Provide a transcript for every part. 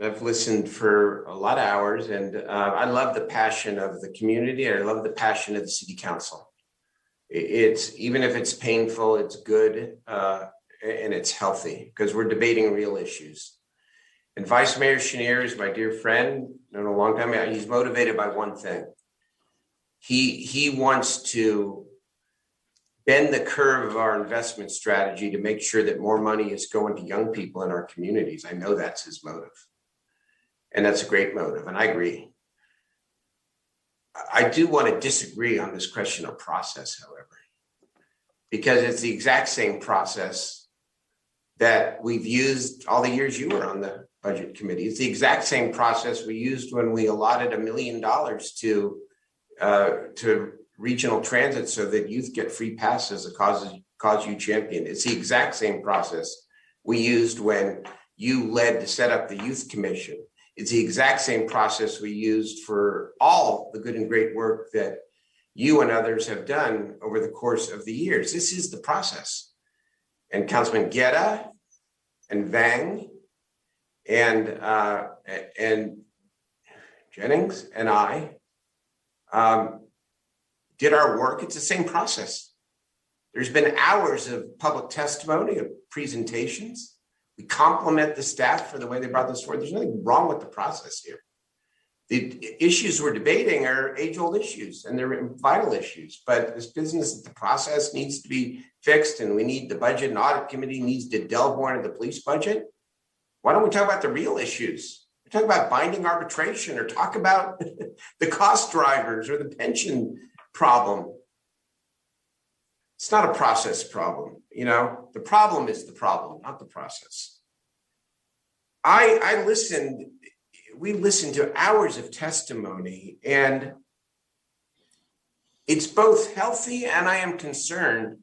I've listened for a lot of hours, and I love the passion of the community. I love the passion of the city council. It's even if it's painful, it's good, and it's healthy because we're debating real issues. And Vice Mayor Chenier is my dear friend, known a long time. He's motivated by one thing. He wants to bend the curve of our investment strategy to make sure that more money is going to young people in our communities. I know that's his motive. And that's a great motive, and I agree. I do want to disagree on this question of process, however, because it's the exact same process that we've used all the years you were on the budget committee. It's the exact same process we used when we allotted $1 million to regional transit so that youth get free passes, a cause you champion. It's the exact same process we used when you led to set up the youth commission. It's the exact same process we used for all the good and great work that you and others have done over the course of the years. This is the process. And Councilman Guerra and Vang and Jennings and I did our work. It's the same process. There's been hours of public testimony, of presentations. We compliment the staff for the way they brought this forward. There's nothing wrong with the process here. The issues we're debating are age-old issues, and they're vital issues. But this business that the process needs to be fixed, and we need the budget and audit committee needs to delve more into the police budget. Why don't we talk about the real issues? We talk about binding arbitration, or talk about the cost drivers or the pension problem. It's not a process problem. The problem is the problem, not the process. We listened to hours of testimony, and it's both healthy, and I am concerned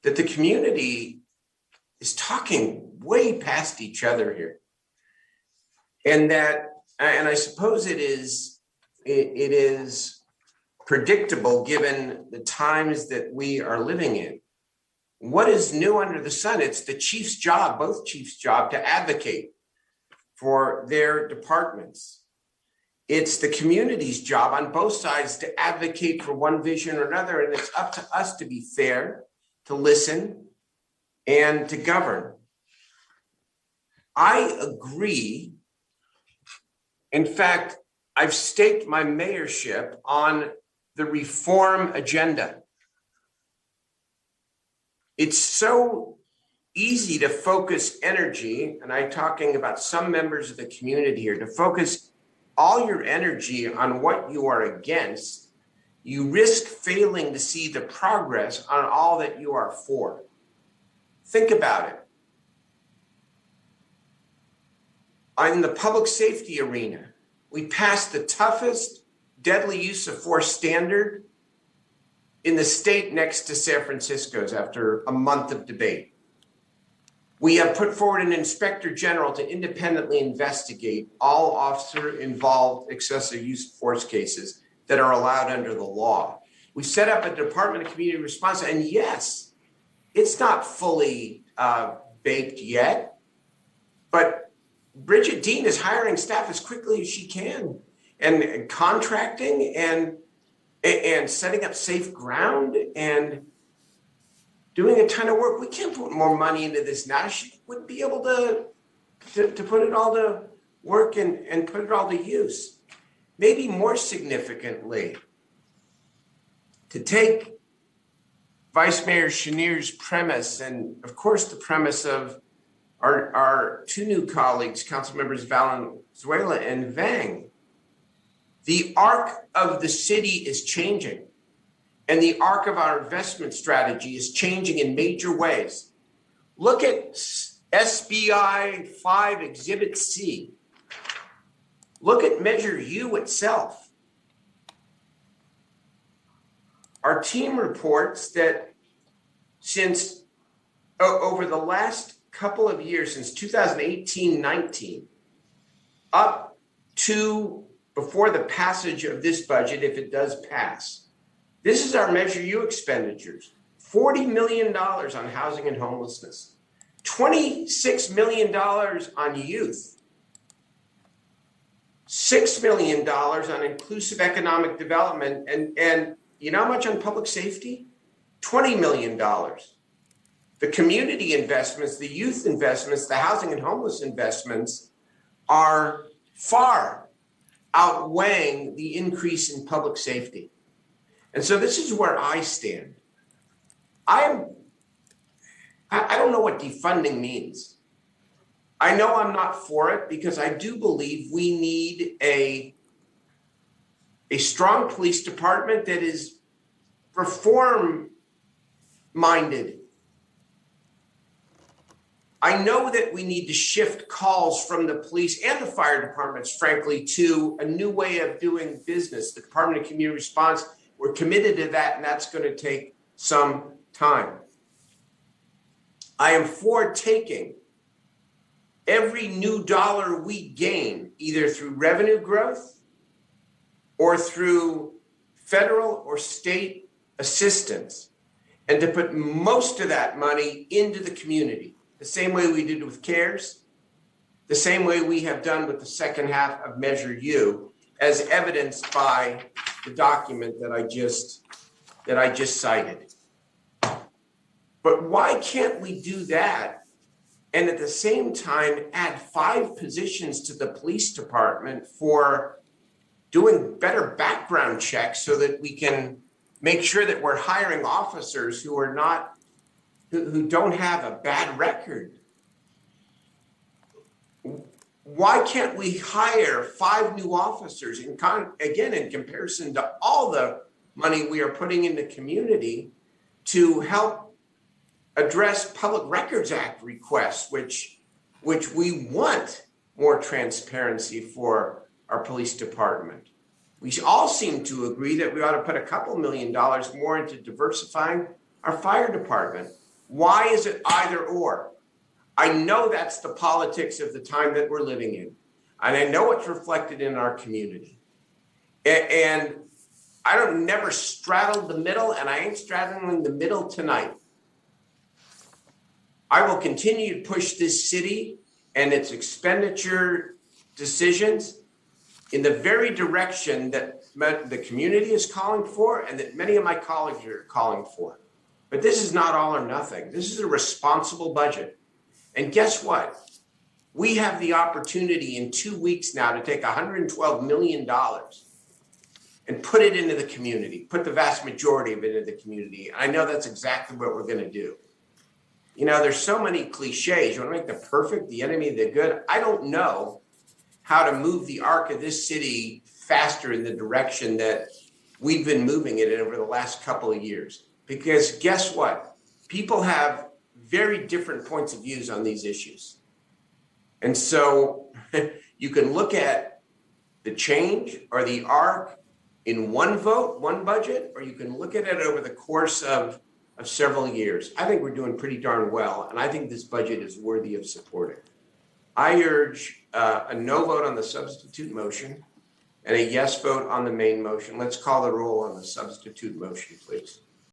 that the community is talking way past each other here. And I suppose it is predictable given the times that we are living in. What is new under the sun? It's the chief's job, both chiefs' job, to advocate for their departments. It's the community's job on both sides to advocate for one vision or another, and it's up to us to be fair, to listen, and to govern. I agree. In fact, I've staked my mayorship on the reform agenda. It's so easy to focus energy, and I'm talking about some members of the community here, to focus all your energy on what you are against. You risk failing to see the progress on all that you are for. Think about it. In the public safety arena, we passed the toughest deadly use of force standard in the state next to San Francisco's after a month of debate. We have put forward an inspector general to independently investigate all officer-involved excessive use of force cases that are allowed under the law. We set up a Department of Community Response, and yes, it's not fully baked yet, but Bridget Dean is hiring staff as quickly as she can, and contracting and setting up safe ground and doing a ton of work. We can't put more money into this now. She wouldn't be able to put it all to work and put it all to use. Maybe more significantly, to take Vice Mayor Chenier's premise, and of course the premise of our two new colleagues, council members Valenzuela and Vang. The arc of the city is changing, and the arc of our investment strategy is changing in major ways. Look at SBI 5 Exhibit C. Look at Measure U itself. Our team reports that since over the last couple of years, since 2018-19, up to before the passage of this budget, if it does pass, this is our Measure U expenditures, $40 million on housing and homelessness, $26 million on youth, $6 million on inclusive economic development, and you know how much on public safety? $20 million. The community investments, the youth investments, the housing and homeless investments are far outweighing the increase in public safety. And so this is where I stand. I don't know what defunding means. I know I'm not for it because I do believe we need a strong police department that is reform-minded. I know that we need to shift calls from the police and the fire departments, frankly, to a new way of doing business. The Department of Community Response, we're committed to that, and that's going to take some time. I am for taking every new dollar we gain, either through revenue growth or through federal or state assistance, and to put most of that money into the community, the same way we did with CARES, the same way we have done with the second half of Measure U, as evidenced by the document that I just cited. But why can't we do that and at the same time add 5 positions to the police department for doing better background checks so that we can make sure that we're hiring officers who are not, who don't have a bad record? Why can't we hire 5 new officers in comparison to all the money we are putting in the community to help address Public Records Act requests, which we want more transparency for our police department. We all seem to agree that we ought to put a couple $1 million more into diversifying our fire department. Why is it either or? I know that's the politics of the time that we're living in, and I know it's reflected in our community. And I don't never straddle the middle, and I ain't straddling the middle tonight. I will continue to push this city and its expenditure decisions in the very direction that the community is calling for and that many of my colleagues are calling for. But this is not all or nothing. This is a responsible budget. And guess what? We have the opportunity in 2 weeks now to take $112 million and put it into the community, put the vast majority of it into the community. I know that's exactly what we're going to do. You know, there's so many cliches. You want to make the perfect the enemy of the good? I don't know how to move the arc of this city faster in the direction that we've been moving it over the last couple of years. Because guess what? People have very different points of views on these issues. And so you can look at the change or the arc in one vote, one budget, or you can look at it over the course of several years. I think we're doing pretty darn well, and I think this budget is worthy of supporting. I urge a no vote on the substitute motion and a yes vote on the main motion. Let's call the roll on the substitute motion, please.